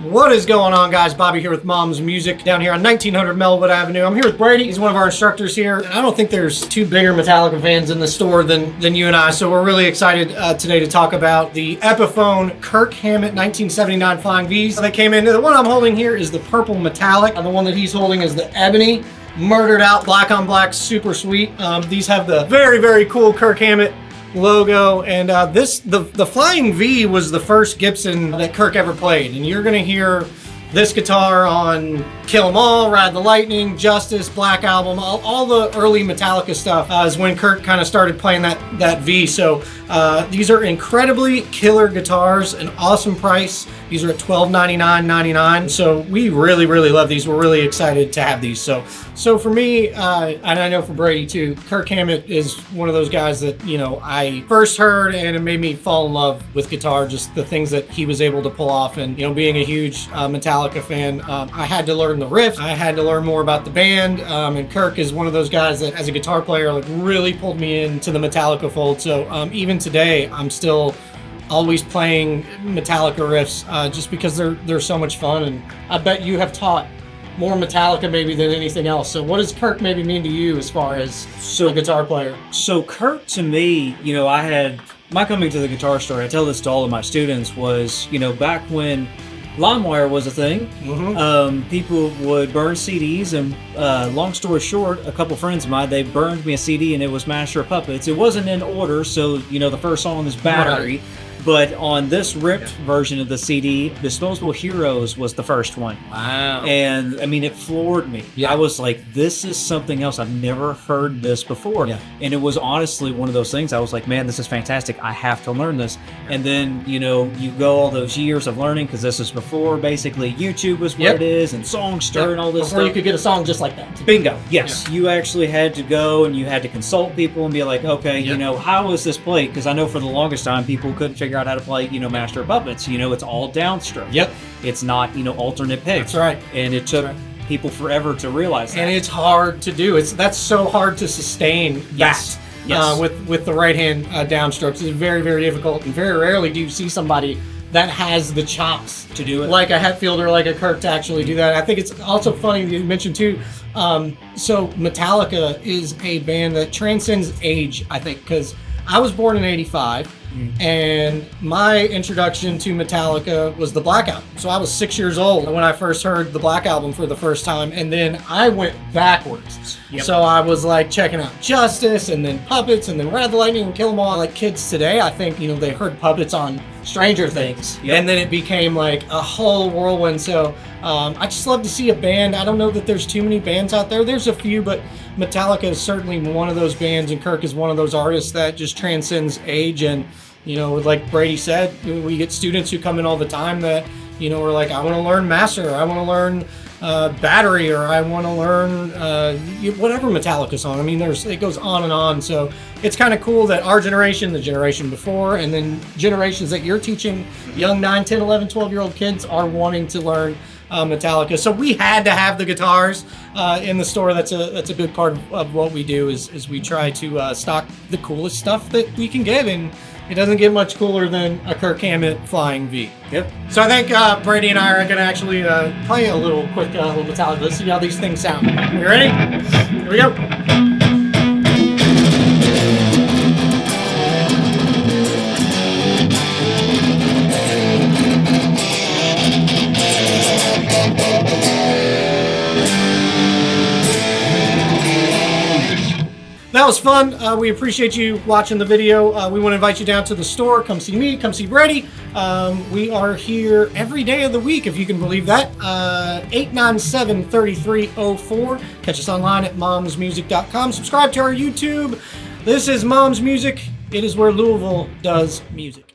What is going on, guys? Bobby here with Mom's Music down here on 1900 Melwood Avenue. I'm here with Brady. He's one of our instructors here. And I don't think there's two bigger Metallica fans in the store than you and I, so we're really excited today to talk about the Epiphone Kirk Hammett 1979 Flying V's that came in. The one I'm holding here is the purple metallic. The one that he's holding is the ebony. Murdered out, black on black, super sweet. These have the very, very cool Kirk Hammett logo, and the Flying V was the first Gibson that Kirk ever played, and you're gonna hear this guitar on Kill 'Em All, Ride the Lightning, Justice, Black Album, all the early Metallica stuff is when Kirk kind of started playing that V. So these are incredibly killer guitars, an awesome price. These are at $1299.99. So we really, really love these. We're really excited to have these. So for me, and I know for Brady too, Kirk Hammett is one of those guys that, you know, I first heard and it made me fall in love with guitar, just the things that he was able to pull off. And, you know, being a huge Metallica fan, I had to learn the riff. I had to learn more about the band. And Kirk is one of those guys that as a guitar player, like really pulled me into the Metallica fold. So even today, I'm still always playing Metallica riffs just because they're so much fun. And I bet you have taught more Metallica maybe than anything else. So what does Kirk maybe mean to you as far as a guitar player? So Kirk to me, you know, I had my coming to the guitar store, I tell this to all of my students, was, you know, back when LimeWire was a thing. People would burn CDs, and long story short, a couple friends of mine, they burned me a CD and it was Master of Puppets. It wasn't in order, so, you know, the first song is Battery. Right. But on this ripped version of the CD, Disposable Heroes was the first one. Wow. And, I mean, it floored me. Yeah. I was like, this is something else. I've never heard this before. Yeah. And it was honestly one of those things. I was like, man, this is fantastic. I have to learn this. And then, you know, you go all those years of learning, because this is before basically YouTube was what it is, and Songster and all this before stuff. You could get a song just like that. Bingo. Yes. You actually had to go and you had to consult people and be like, okay, you know, how is this played? Because I know for the longest time, people couldn't figure out how to play, you know, Master of Puppets. You know, it's all downstroke. Yep. It's not, you know, alternate picks. That's right. And it took people forever to realize that. And it's hard to do. That's so hard to sustain that. Yes. With the right hand downstrokes. It's very, very difficult, and very rarely do you see somebody that has the chops to do it, like a Hetfield or like a Kirk, to actually do that. I think it's also funny you mentioned too. So Metallica is a band that transcends age, I think, because I was born in '85. And my introduction to Metallica was the Black Album. So I was 6 years old when I first heard the Black Album for the first time, and then I went backwards. So I was like checking out Justice, and then Puppets, and then Ride the Lightning and Kill 'Em All. Like kids today, I think, you know, they heard Puppets on Stranger Things, and then it became like a whole whirlwind. So I just love to see a band. I don't know that there's too many bands out there. There's a few, but Metallica is certainly one of those bands, and Kirk is one of those artists that just transcends age. And, you know, like Brady said, we get students who come in all the time that, you know, are like, I want to learn Master, I want to learn Battery, or I want to learn whatever Metallica song. I mean, it goes on and on. So it's kind of cool that our generation, the generation before, and then generations that you're teaching young 9, 10, 11, 12-year-old kids are wanting to learn Metallica. So we had to have the guitars in the store. That's a big part of what we do is we try to stock the coolest stuff that we can get, and it doesn't get much cooler than a Kirk Hammett Flying V. Yep. So I think Brady and I are going to actually play a little quick little Metallica. Let's see how these things sound. You ready? Here we go. That was fun. We appreciate you watching the video. We want to invite you down to the store. Come see me. Come see Brady. We are here every day of the week, if you can believe that. 897-3304. Catch us online at momsmusic.com. Subscribe to our YouTube. This is Mom's Music. It is where Louisville does music.